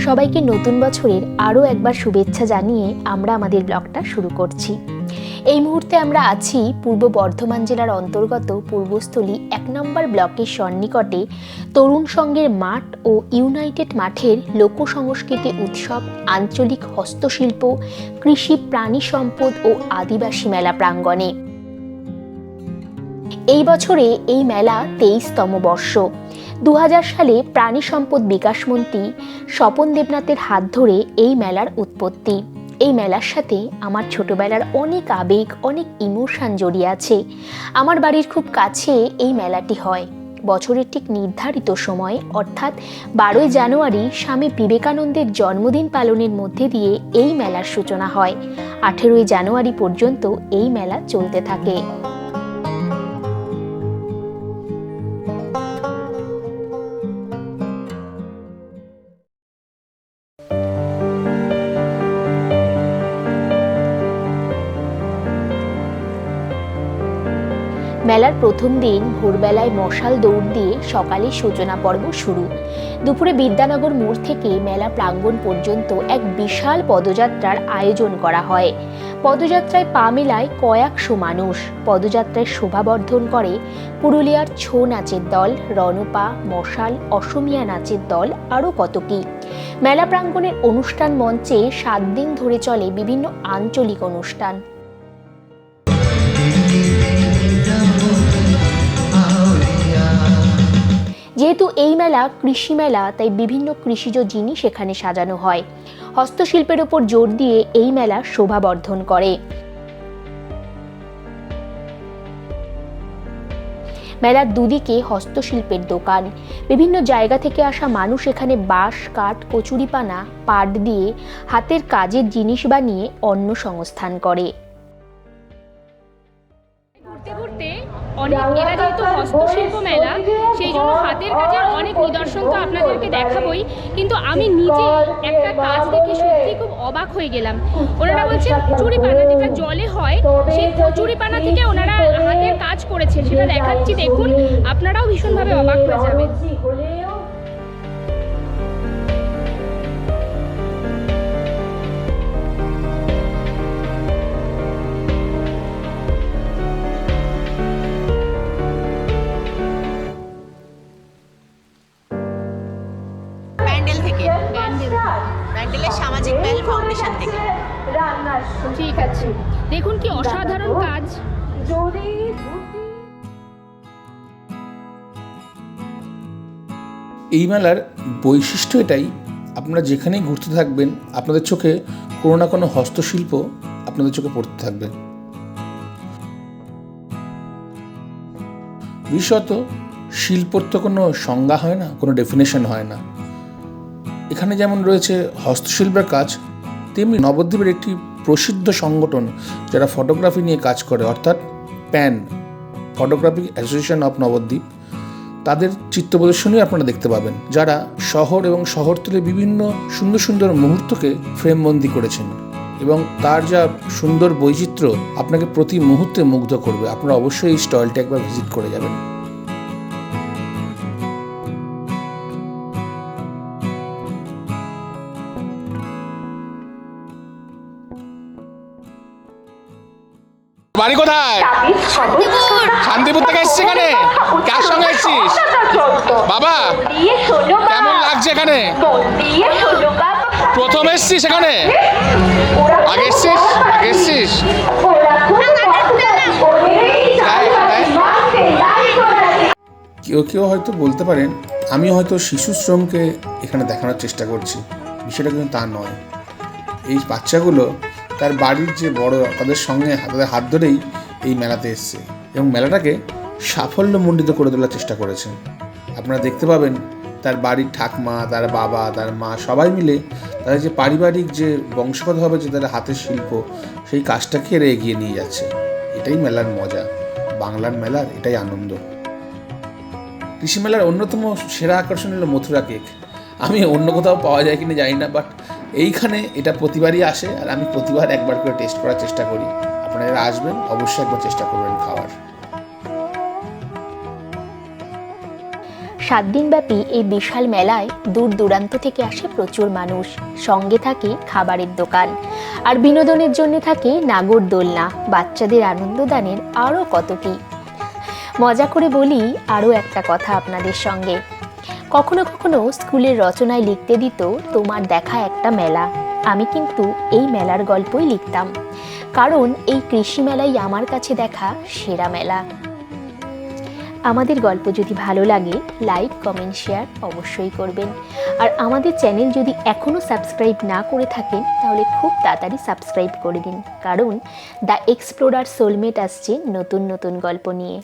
সবাইকে নতুন বছরের আরও একবার শুভেচ্ছা জানিয়ে আমরা আমাদের ব্লগটা শুরু করছি। এই মুহূর্তে আমরা আছি পূর্ব বর্ধমান জেলার অন্তর্গত পূর্বস্থলী 1 নম্বর ব্লকের সন্নিকটে তরুণ সংঘের মাঠ ও ইউনাইটেড মাঠের লোক সংস্কৃতি উৎসব, আঞ্চলিক হস্তশিল্প, কৃষি, প্রাণী সম্পদ ও আদিবাসী মেলা প্রাঙ্গণে। এই বছরে এই মেলা 23তম বর্ষ। 2000 সালে প্রাণী সম্পদ বিকাশ মন্ত্রী স্বপন দেবনাথের হাত ধরে এই মেলার উৎপত্তি। এই মেলার সাথে আমার ছোটবেলার অনেক আবেগ, অনেক ইমোশন জড়িয়ে আছে। আমার বাড়ির খুব কাছে এই মেলাটি হয়। বছরের ঠিক নির্ধারিত সময় অর্থাৎ 12ই জানুয়ারি স্বামী বিবেকানন্দের জন্মদিন পালনের মধ্যে দিয়ে এই মেলার সূচনা হয়। 18ই জানুয়ারি পর্যন্ত এই মেলা চলতে থাকে। মেলার প্রথম দিন ভোরবেলায় মশাল দৌড় দিয়ে সকালে সূচনা পর্ব শুরু। দুপুরে বিদ্যানগর মোড় থেকে মেলা প্রাঙ্গণ পর্যন্ত এক বিশাল পদযাত্রার আয়োজন করা হয়। পদযাত্রায় পা মেলায় কয়েকশো মানুষ। পদযাত্রায় শোভাবর্ধন করে পুরুলিয়ার ছৌ নাচের দল, রণপা, মশাল, অসমিয়া নাচের দল, আরও কত কি। মেলা প্রাঙ্গণের অনুষ্ঠান মঞ্চে 7 দিন ধরে চলে বিভিন্ন আঞ্চলিক অনুষ্ঠান। যেহেতু এই মেলা কৃষি মেলা, তাই বিভিন্ন কৃষিজ জিনিস এখানে সাজানো হয়। হস্তশিল্পের ওপর জোর দিয়ে এই মেলা শোভাবর্ধন করে। মেলার দুদিকে হস্তশিল্পের দোকান। বিভিন্ন জায়গা থেকে আসা মানুষ এখানে বাঁশ, কাঠ, কচুরিপানা, পাট দিয়ে হাতের কাজের জিনিস বানিয়ে অন্ন সংস্থান করে। এরা যেহেতু হস্তশিল্প মেলা, সেই জন্য হাতের কাজের অনেক নিদর্শন তো আপনাদেরকে দেখাবোই, কিন্তু আমি নিজে একটা কাজ দেখে সত্যি খুব অবাক হয়ে গেলাম। ওনারা বলছেন কচুরিপানা, যেটা জলে হয়, সেই কচুরিপানা থেকে ওনারা হাতের কাজ করেছে। সেটা দেখাচ্ছি, দেখুন, আপনারাও ভীষণভাবে অবাক হয়ে যাবেন। সামাজিক বেল ফাউন্ডেশন থেকে। ঠিক আছে, দেখুন কি অসাধারণ কাজ। এই মেলার বৈশিষ্ট্য এটাই, আপনারা যেখানেই ঘুরতে থাকবেন আপনাদের চোখে কোনো না কোনো হস্তশিল্প আপনাদের চোখে পড়তে থাকবে। বিশেষত শিল্পর তো কোনো সংজ্ঞা হয় না, কোনো ডেফিনেশন হয় না। এখানে যেমন রয়েছে হস্তশিল্পের কাজ, তেমনি নবদ্বীপের একটি প্রসিদ্ধ সংগঠন যারা ফটোগ্রাফি নিয়ে কাজ করে, অর্থাৎ pan, photography association of Nabadwip, তাদের চিত্র প্রদর্শনী আপনারা দেখতে পাবেন, যারা শহর এবং শহরতলির বিভিন্ন সুন্দর সুন্দর মুহূর্তকে ফ্রেমবন্দি করেছেন এবং তার যা সুন্দর বৈচিত্র্য আপনাকে প্রতি মুহূর্তে মুগ্ধ করবে। আপনারা অবশ্যই এই স্টলটা একবার ভিজিট করে যাবেন। বাড়ি কোথায়? শান্তিপুর থেকে এসছিস? এখানে কার সঙ্গে এসছিস? বাবা, কেমন লাগছে এখানে? প্রথম এসছিস এখানে? আগে এসছিস? কেউ হয়তো বলতে পারেন আমি হয়তো শিশু শ্রমকে এখানে দেখানোর চেষ্টা করছি। বিষয়টা কিন্তু তা নয়। এই বাচ্চাগুলো তার বাড়ির যে বড়, তাদের সঙ্গে তাদের হাত ধরেই এই মেলাতে এসছে এবং মেলাটাকে সাফল্যমণ্ডিত করে তোলার চেষ্টা করেছে। আপনারা দেখতে পাবেন তার বাড়ির ঠাকমা, তার বাবা, তার মা সবাই মিলে তাদের যে পারিবারিক যে বংশগতভাবে যে তাদের হাতের শিল্প, সেই কাজটাকে এরা এগিয়ে নিয়ে যাচ্ছে। এটাই মেলার মজা, বাংলার মেলার এটাই আনন্দ। কৃষি মেলার অন্যতম সেরা আকর্ষণ হলো মথুরা কেক। আমি অন্য কোথাও পাওয়া যায় কিনা জানি না, বাট এইখানে এটা প্রতিবারই আসে আর আমি প্রতিবার একবার করে টেস্ট করার চেষ্টা করি। আপনারা আসবেন, অবশ্যই একবার চেষ্টা করবেন খাওয়ার। 7 দিনব্যাপী এই বিশাল মেলায় দূর দূরান্ত থেকে আসে প্রচুর মানুষ। সঙ্গে থাকে খাবারের দোকান, আর বিনোদনের জন্য থাকে নাগরদোলনা, বাচ্চাদের আনন্দদানের আরও কত কী। মজা করে বলি আরও একটা কথা আপনাদের সঙ্গে। কখনো কখনো স্কুলের রচনায় লিখতে দিত তোমার দেখা একটা মেলা। আমি কিন্তু এই মেলার গল্পই লিখতাম, কারণ এই কৃষি মেলাই আমার কাছে দেখা সেরা মেলা। আমাদের গল্প যদি ভালো লাগে লাইক, কমেন্ট, শেয়ার অবশ্যই করবেন। আর আমাদের চ্যানেল যদি এখনও সাবস্ক্রাইব না করে থাকেন তাহলে খুব তাড়াতাড়ি সাবস্ক্রাইব করে দিন, কারণ দ্য এক্সপ্লোরার সোলমেট আসছে নতুন নতুন গল্প নিয়ে।